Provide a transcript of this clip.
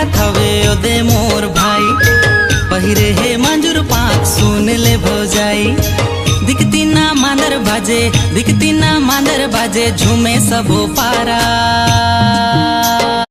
जात हवे ओदे मोर भाई। पहिरे हे मंजूर पाक सुन ले भौजाई। दिखती ना मांदर बाजे, दिखती ना मांदर बाजे, झूमे सबो पारा।